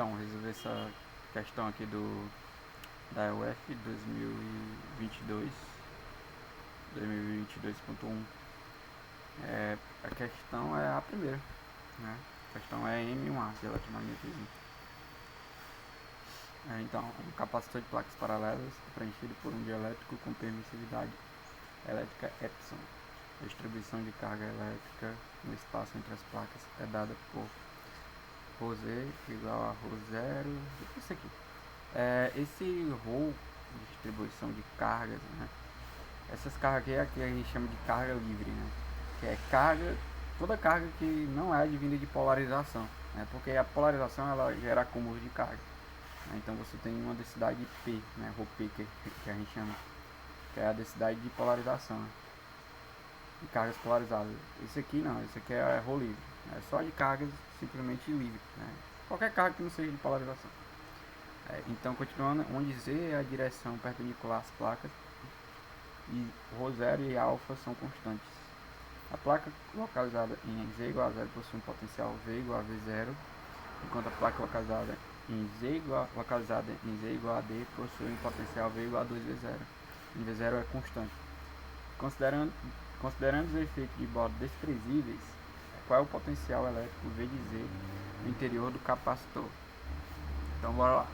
Então, resolver essa questão aqui da UF 2022.1. A questão é a primeira, né? A questão é M1A, de eletromagnetismo. Então, um capacitor de placas paralelas é preenchido por um dielétrico com permissividade elétrica Epsilon. A distribuição de carga elétrica no espaço entre as placas é dada por ρz igual a ρ0. Isso aqui. Esse ρ de distribuição de cargas, né? Essas cargas aqui a gente chama de carga livre, né? Que é carga, toda carga que não é advinda de polarização, né? Porque a polarização ela gera acúmulo de carga, né? Então você tem uma densidade P, né? ρP que a gente chama, que é a densidade de polarização, né? De cargas polarizadas. Esse aqui não, esse aqui é ρ livre, é só de cargas simplesmente livre, né? Qualquer carga que não seja de polarização. Então, continuando, onde Z é a direção perpendicular às placas e ρ0 e α são constantes. A placa localizada em Z igual a 0 possui um potencial V igual a V0, enquanto a placa localizada em Z igual a D possui um potencial V igual a 2V0, e V0 é constante. Considerando os efeitos de borda desprezíveis, qual é o potencial elétrico V de Z no interior do capacitor? Então bora lá.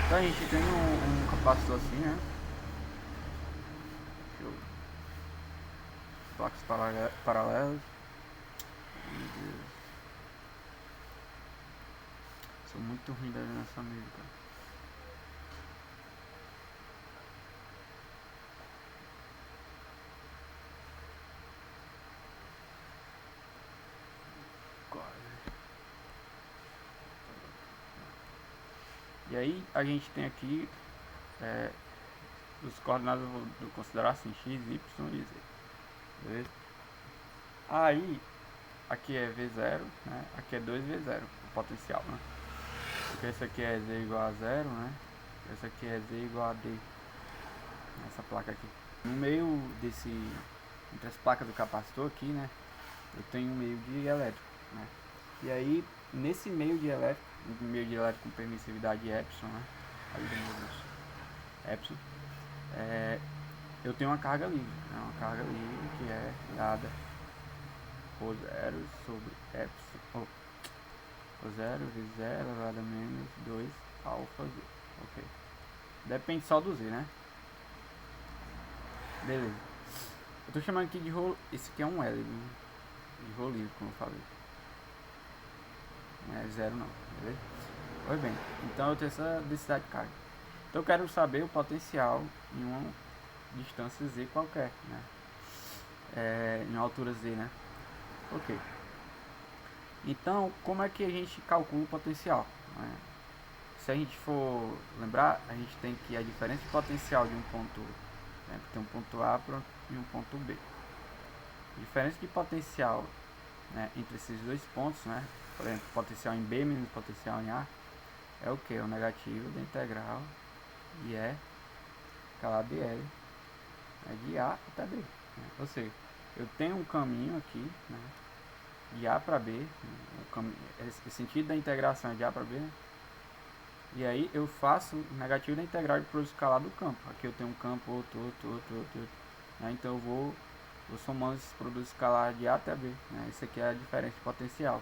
Então a gente tem um capacitor assim, né? Placas paralelas. Sou muito ruim nessa música. E aí a gente tem aqui os coordenadas, eu vou considerar assim, x, y e z. Beleza? Aí aqui é V0, né? Aqui é 2V0, o potencial, né? Porque esse aqui é Z igual a 0, né? Esse aqui é Z igual a D. Essa placa aqui. No meio entre as placas do capacitor aqui, né? Eu tenho um meio de elétrico, né? E aí, nesse meio de elétrico com permissividade Epsilon, né? Epsilon, eu tenho uma carga livre, né? Uma carga livre que é dada ρ0 sobre Epsilon, ρ0 V0 elevado a menos 2 alfa Z, ok? Depende só do Z, né? Beleza. Eu tô chamando aqui de rolo, esse aqui é um L, né? De rolo livre, como eu falei. Não é zero não, beleza? Pois bem, então eu tenho essa densidade de carga. Então eu quero saber o potencial em uma distância Z qualquer, né? Em altura Z, né? Ok. Então, como é que a gente calcula o potencial, né? Se a gente for lembrar, a gente tem que a diferença de potencial de um ponto, né, tem um ponto A e um ponto B. A diferença de potencial, né, entre esses dois pontos, né, por exemplo, potencial em B menos potencial em A, é o que? O negativo da integral e é escalar dl, né, de A até B. Né? Ou seja, eu tenho um caminho aqui, né, de A para B, esse sentido da integração é de A para B, né? E aí eu faço o negativo da integral de produto escalar do campo. Aqui eu tenho um campo, outro. Né? Então eu vou somando esses produtos escalares de A até B. Né? Isso aqui é a diferença de potencial.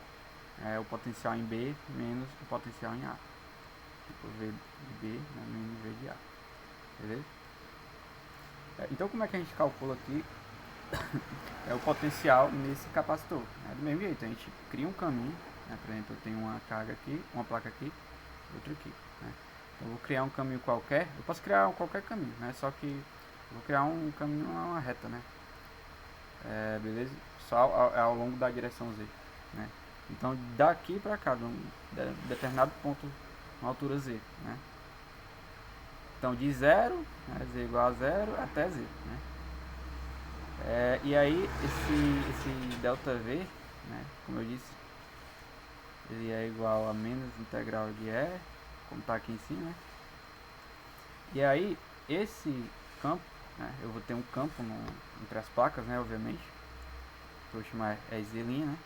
É o potencial em B menos o potencial em A. Tipo V de B, né? Menos V de A. Beleza? Então como é que a gente calcula aqui o potencial nesse capacitor? Do mesmo jeito, a gente cria um caminho. Né? Por exemplo, eu tenho uma carga aqui, uma placa aqui, outra aqui. Né? Então eu vou criar um caminho qualquer. Eu posso criar qualquer caminho, né? Só que eu vou criar um caminho, uma reta, né? Beleza? Só ao longo da direção Z, né? Então daqui para cá, de um determinado ponto na altura Z, né? Então de 0, né, Z igual a 0 até Z, né? E aí esse ΔV, né, como eu disse, ele é igual a menos integral de E, como está aqui em cima, né? E aí esse campo, né, eu vou ter um campo entre as placas, né, obviamente, que eu vou chamar Z', né?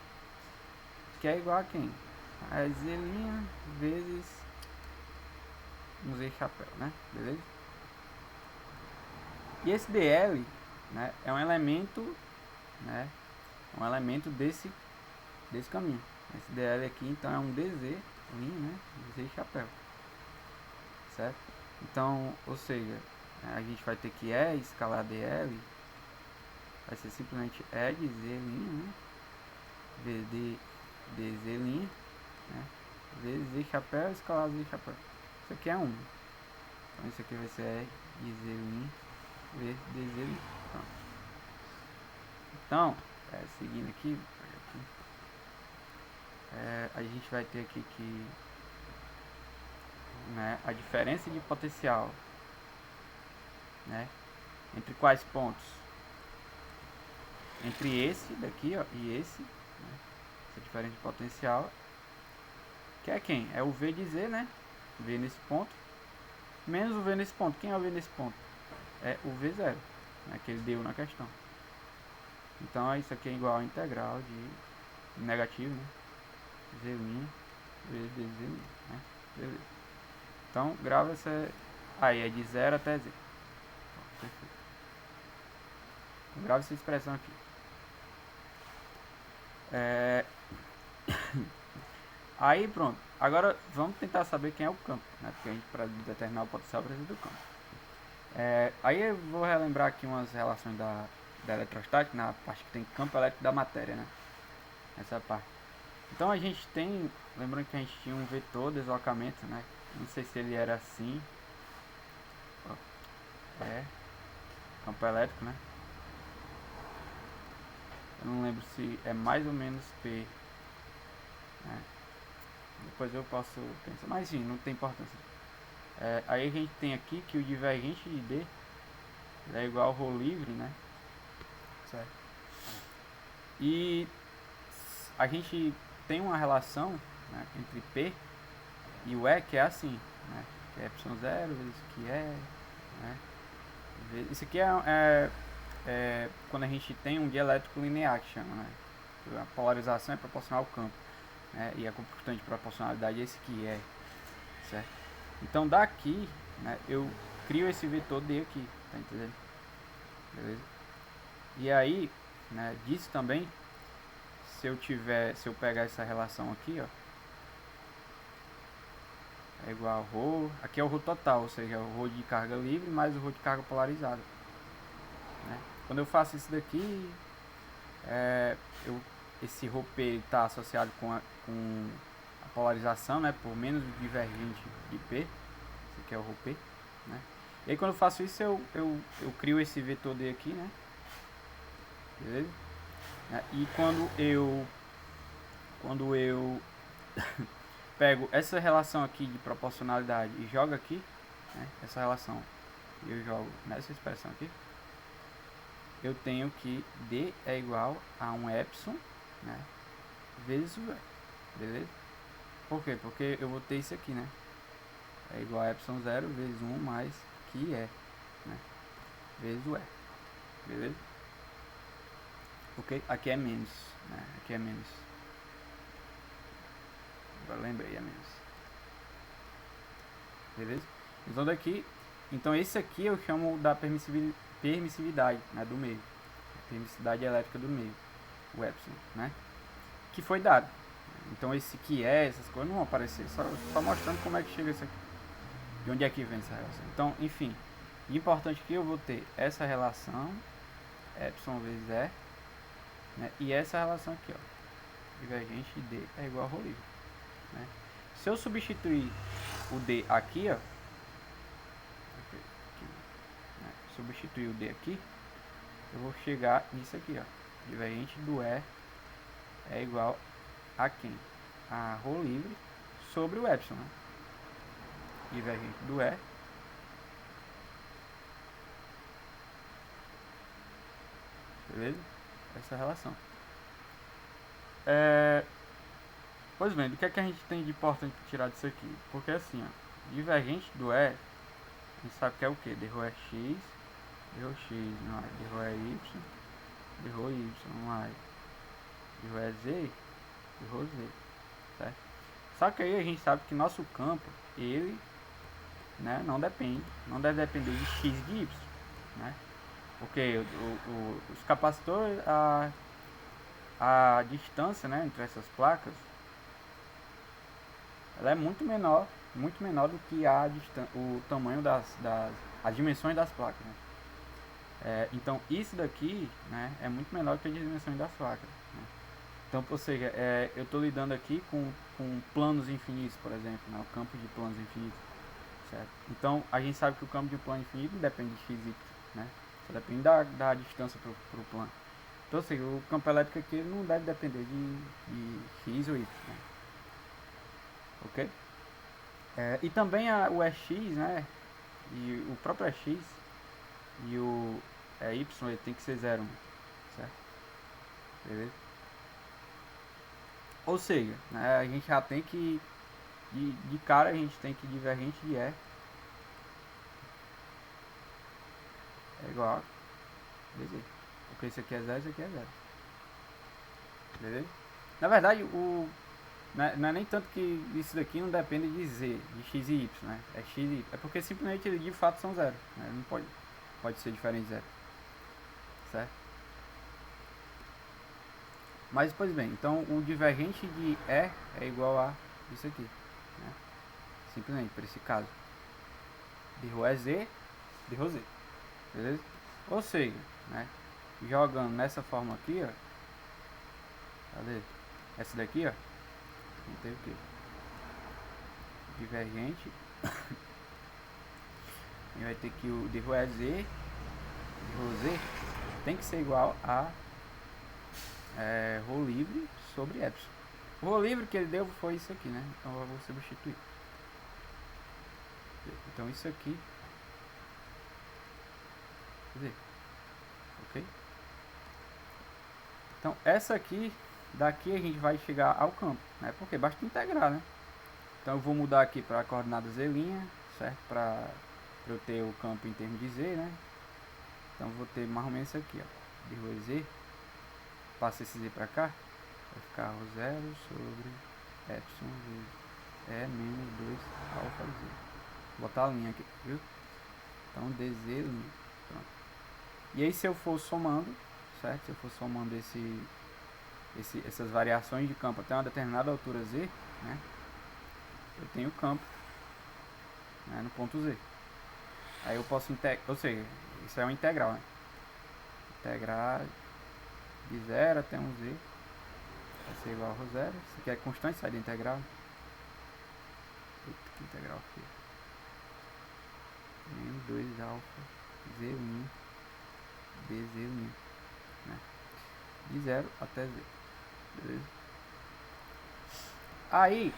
aqui é igual a quem? A Z' vezes um Z chapéu, né? Beleza? E esse DL, né, é um elemento, né, um elemento desse caminho. Esse DL aqui, então, é um DZ, né, Z chapéu, certo? Então, ou seja, a gente vai ter que E escalar DL, vai ser simplesmente E de Z', né, vezes DZ', né, vezes Z chapéu escalar Z chapéu. Isso aqui é 1. Então, isso aqui vai ser E de Z', vezes DZ'. Pronto. Então, seguindo aqui, a gente vai ter aqui que, né, a diferença de potencial, né, entre quais pontos? Entre esse daqui, ó, e esse, né, essa diferença de potencial, que é quem? É o V de Z, né? V nesse ponto, menos o V nesse ponto. Quem é o V nesse ponto? É o V0, né, que ele deu na questão. Então, isso aqui é igual a integral de negativo, né? Z' vezes DZ', né? Beleza. Então, grava essa aí, é de 0 até Z. Perfeito. Grava essa expressão aqui. Aí pronto. Agora vamos tentar saber quem é o campo, né? Porque a gente, para determinar o potencial, precisa do campo. Aí eu vou relembrar aqui umas relações da eletrostática, na parte que tem campo elétrico da matéria, né? Essa parte. Então a gente tem, lembrando que a gente tinha um vetor deslocamento, né? Não sei se ele era assim. Campo elétrico, né? Eu não lembro se é mais ou menos P, né? Depois eu posso pensar, mas sim, não tem importância. Aí a gente tem aqui que o divergente de D é igual ao ρ livre, né? Certo. E a gente tem uma relação, né, entre P e o E que é assim, né? Que é epsilon zero vezes que é, né? Isso aqui é quando a gente tem um dielétrico linear, que chama, né? A polarização é proporcional ao campo, né? E a constante de proporcionalidade é esse que é, certo? Então daqui, né, eu crio esse vetor D aqui, tá entendendo? Beleza? E aí, né, disso também, se eu pegar essa relação aqui, ó, é igual a ρ, aqui é o ρ total, ou seja, o ρ de carga livre mais o ρ de carga polarizada, né? Quando eu faço isso daqui, esse ρp está associado com a polarização, né, por menos o divergente de P, esse aqui é o ρp, né? E aí quando eu faço isso, eu crio esse vetor D aqui, né? Beleza? E quando eu pego essa relação aqui de proporcionalidade e jogo aqui, né, essa relação, eu jogo nessa expressão aqui, eu tenho que D é igual a um epsilon, né, vezes o E, beleza? Por quê? Porque eu vou ter isso aqui, né? É igual a epsilon 0 vezes 1 mais que é, né, vezes o E, beleza? Ok? Aqui é menos, né? Aqui é menos. Agora lembrei, é menos. Beleza? Então daqui, então esse aqui eu chamo da permissividade, né, do meio. A permissividade elétrica do meio, o epsilon, né? Que foi dado. Então esse que é, essas coisas não vão aparecer, só mostrando como é que chega isso aqui. De onde é que vem essa relação. Então, enfim, importante que eu vou ter essa relação, epsilon vezes E, né, e essa relação aqui, ó, divergente de D é igual a ρ livre, né? Se eu substituir o D aqui, ó, substituir o D aqui, eu vou chegar nisso aqui, ó, divergente do E é igual a quem? A ρ livre sobre o epsilon, né? Divergente do E beleza? Essa relação. Pois bem, do que é que a gente tem de importante para tirar disso aqui? Porque assim, ó, divergente do E, a gente sabe que é o que? dρ é x, dρ x mais dρ é y, dρ y mais dρ é z de rho Z, certo? Só que aí a gente sabe que nosso campo, ele, né, não deve depender de x e de y, né? Porque os capacitores, a distância, né, entre essas placas, ela é muito menor do que o tamanho as dimensões das placas, né? Então isso daqui, né, é muito menor que as dimensões das placas, né? Então, ou seja, eu estou lidando aqui com planos infinitos, por exemplo, né, o campo de planos infinitos, certo? Então a gente sabe que o campo de um plano infinito não depende de x e y, né? Só depende da distância para o plano. Então, ou seja, o campo elétrico aqui não deve depender de x ou y, né? Ok? E também o EX, né? E o próprio EX e o Y ele tem que ser zero, certo? Beleza? Ou seja, né, a gente já tem que de cara a gente tem que divergente de E é igual a BZ. Porque isso aqui é zero, isso aqui é zero. Beleza? Na verdade, não é nem tanto que isso daqui não depende de Z, de X e Y, né? É X e Y. É porque simplesmente eles de fato são zero, né? Não pode ser diferente de zero. Certo? Mas, pois bem, então o divergente de E é igual a isso aqui, né? Simplesmente, para esse caso. De rho é Z, de rho Z. Beleza? Ou seja, né? Jogando nessa forma aqui, ó. Cadê? Essa daqui, ó. Não tem o que? Divergente. E vai ter que o de rho é Z, de rho Z tem que ser igual a rho livre sobre epsilon. O rho livre que ele deu foi isso aqui, né? Então eu vou substituir. Então isso aqui, ok? Então essa aqui, daqui a gente vai chegar ao campo, né? Porque basta integrar, né? Então eu vou mudar aqui para a coordenada z', certo? Para eu ter o campo em termos de z, né? Então eu vou ter mais ou menos isso aqui, ó. De rho z, passa esse z para cá, vai ficar rho 0 sobre epsilon vezes menos 2 alfa z. Vou botar a linha aqui, viu? Então dz linha. Pronto. E aí se eu for somando, certo? Se eu for somando essas variações de campo até uma determinada altura z, né? Eu tenho campo, né, no ponto z. Aí eu posso integrar, ou seja, isso é uma integral, né? Integrar de 0 até um z vai ser igual a rho 0. Isso aqui é constante, sai da integral. Eita, que integral aqui. Menos 2 alfa z' dz', né? De 0 até z. Beleza? Aí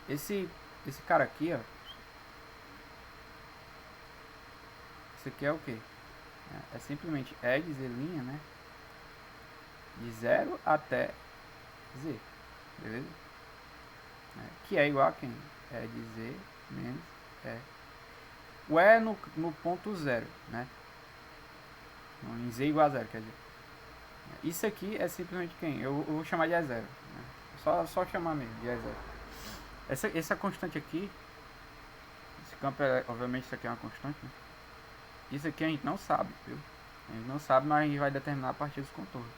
esse cara aqui, ó. Isso aqui é o que? É simplesmente E de z', né? De 0 até z. Beleza? Que é igual a quem? É de z menos E. O E é no ponto 0, né? Em z igual a 0, quer dizer. Isso aqui é simplesmente quem? Eu vou chamar de E0. Né? Só chamar mesmo de E0. Essa constante aqui, esse campo, obviamente isso aqui é uma constante, né? Isso aqui a gente não sabe, viu? A gente não sabe, mas a gente vai determinar a partir dos contornos.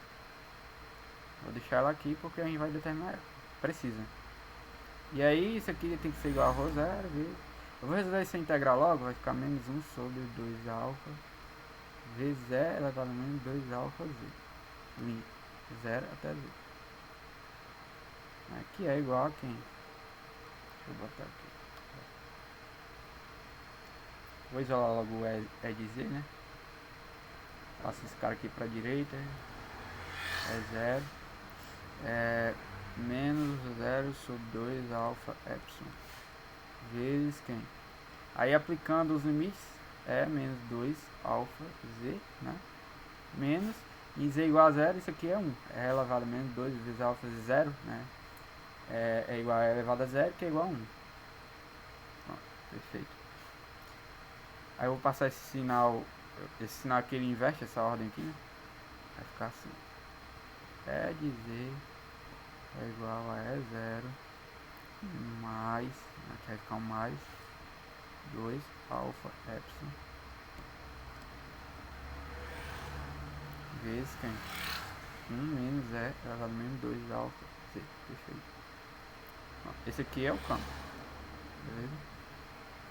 Vou deixar ela aqui porque a gente vai determinar ela. Precisa. E aí isso aqui tem que ser igual a rho 0, viu? Eu vou resolver essa integral logo, vai ficar menos 1 sobre 2 alfa vezes E elevado a menos 2 alfa z. Linha 0 até z. Aqui é igual a quem? Deixa eu botar aqui. Vou isolar logo o E de z, né? Passa esse cara aqui para a direita. É 0. Menos 0 sobre 2 alfa epsilon. Vezes quem? Aí aplicando os limites, menos 2 alfa z, né? Menos, e z igual a 0, isso aqui é 1. É elevado a menos 2 vezes alfa de 0, né? É igual a elevado a 0, que é igual a 1. Pronto, perfeito. Aí eu vou passar esse sinal aqui, ele inverte essa ordem aqui, né? Vai ficar assim. E de Z é igual a E0 mais, aqui vai ficar um mais 2 alfa epsilon vezes quem? 1 menos E elevado a menos 2 alfa Z. Perfeito. Esse aqui é o campo. Beleza?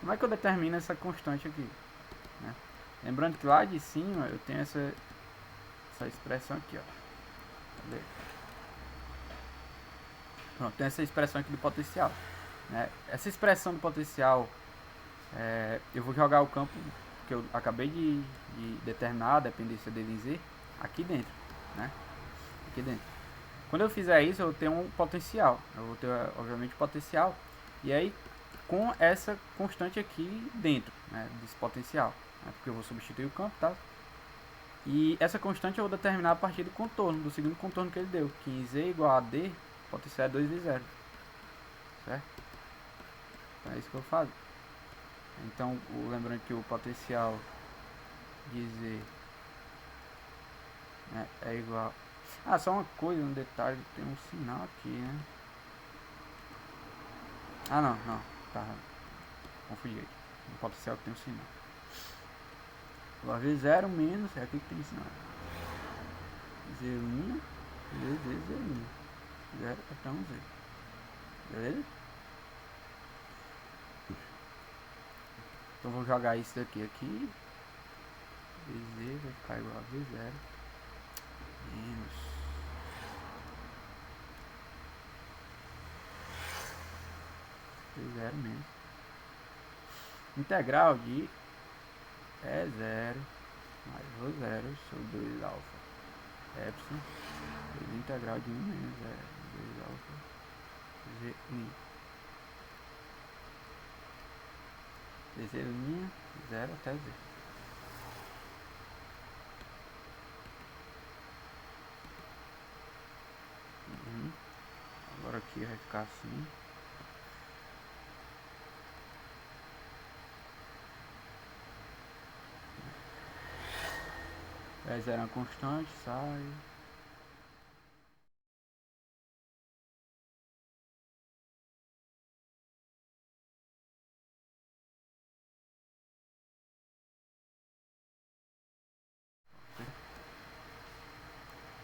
Como é que eu determino essa constante aqui? Né? Lembrando que lá de cima eu tenho essa expressão aqui, ó. Beleza? Pronto, tem essa expressão aqui do potencial. Né? Essa expressão do potencial, eu vou jogar o campo que eu acabei de determinar, a dependência dele em Z, aqui dentro. Né? Aqui dentro. Quando eu fizer isso, eu vou ter um potencial. Eu vou ter, obviamente, potencial. E aí, com essa constante aqui dentro, né, desse potencial. Né, porque eu vou substituir o campo, tá? E essa constante eu vou determinar a partir do contorno, do segundo contorno que ele deu. Que em Z igual a D, o potencial é 2V0. Certo? Então é isso que eu faço. Então, lembrando que o potencial de Z, né, é igual... Ah, só uma coisa, um detalhe, tem um sinal aqui, né? Ah, não, tá, confundi aqui. No potencial que tem um sinal. Agora V0 menos, é aqui que tem sinal. Z1 vezes Z1. 0 até um Z. Beleza? Então vou jogar isso daqui aqui. VZ vai ficar igual a V0 menos V0 menos integral de E0 mais Rho0 sobre 2 alfa epsilon vezes integral de 1 menos 2 alfa Z1. Z' 0 até Z. Agora aqui vai ficar assim. E0 é uma constante, sai.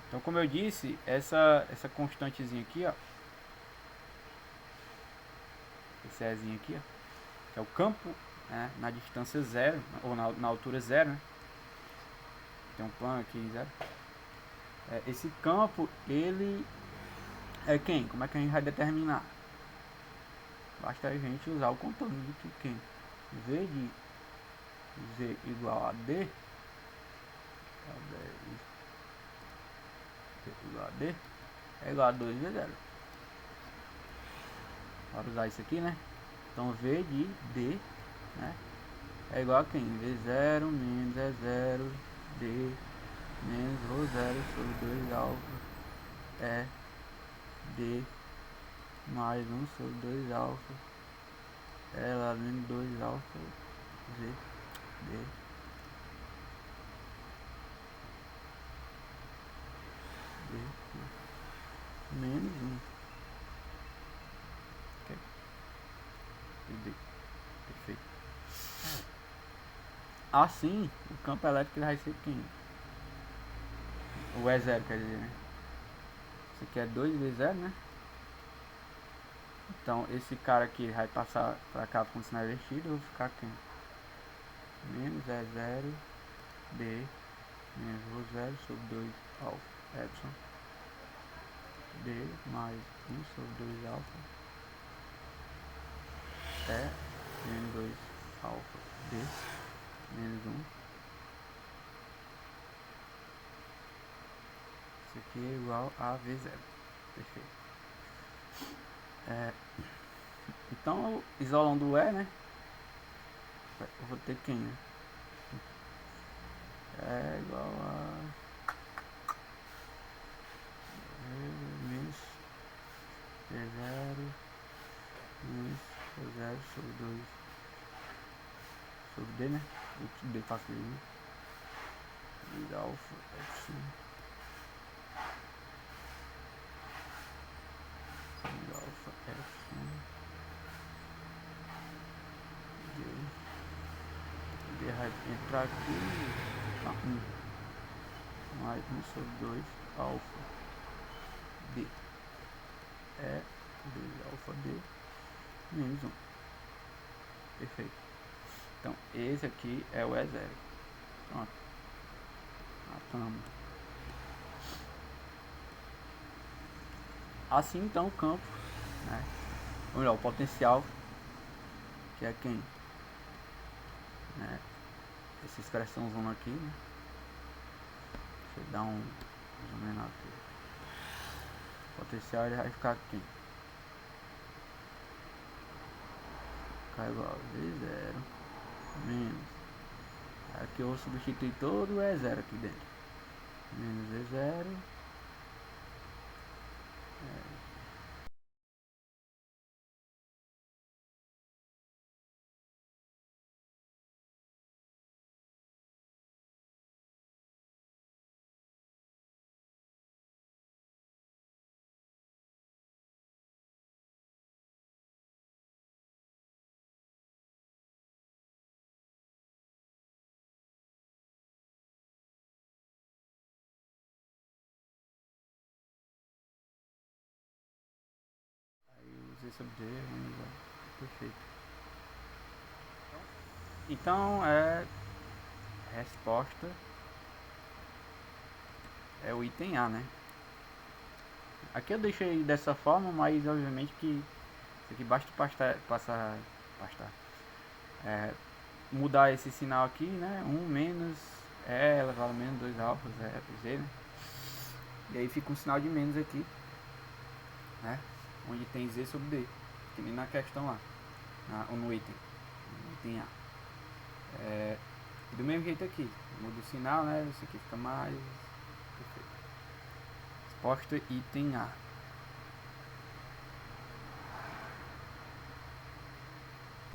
Então, como eu disse, essa constantezinha aqui, ó, esse Ezinho aqui, ó, que é o campo, né, na distância zero, ou na altura zero, né? Tem um plano aqui em zero. Esse campo, ele é quem? Como é que a gente vai determinar? Basta a gente usar o contorno de que quem? V de Z igual a D, igual a D, é igual a 2V0. Bora usar isso aqui, né? Então V de D, né, é igual a quem? V0 menos E0 D menos Rho0 sobre 2 alfa E D mais 1 sobre 2 alfa E lá menos 2 alfa Z D menos 1. Ok? D. Perfeito. Assim, o campo elétrico vai ser quem? O E0, quer dizer, né? Isso aqui é 2V0, né? Então, esse cara aqui vai passar pra cá com o sinal invertido, eu vou ficar quem? Menos E0 D menos Rho0 sobre 2 alfa epsilon D mais 1 sobre 2 alfa E menos 2 alfa D menos 1. Isso aqui é igual a V0. Perfeito. Então, isolando o E, né? Eu vou ter quem, né? É igual a menos V0 menos V0 sobre 2 sobre D, né? O D fácil de 2 alfa epsilon vai entrar aqui, tá, 1 mais 1 sobre 2 alfa D é vezes alfa D menos 1. Perfeito. Então esse aqui é o E0. Pronto. Matamos. Assim então o campo, né? Ou melhor, o potencial, que é quem? Né? Essa expressãozona aqui, né? Deixa eu dar um zoom aqui. O potencial ele vai ficar aqui. Ficar igual a V0 menos. Aqui eu vou substituir todo o E0 aqui dentro. Menos E0. Z sobre D menos A. Perfeito. Então resposta é o item A, né? Aqui eu deixei dessa forma, mas obviamente que isso aqui basta mudar esse sinal aqui, né? 1 menos E elevado a menos 2 alfas é Z, né? E aí fica um sinal de menos aqui, né? Onde tem Z sobre D, que nem na questão lá, ou no item A. Do mesmo jeito aqui, muda o sinal, né? Isso aqui fica mais. Perfeito. Resposta item A.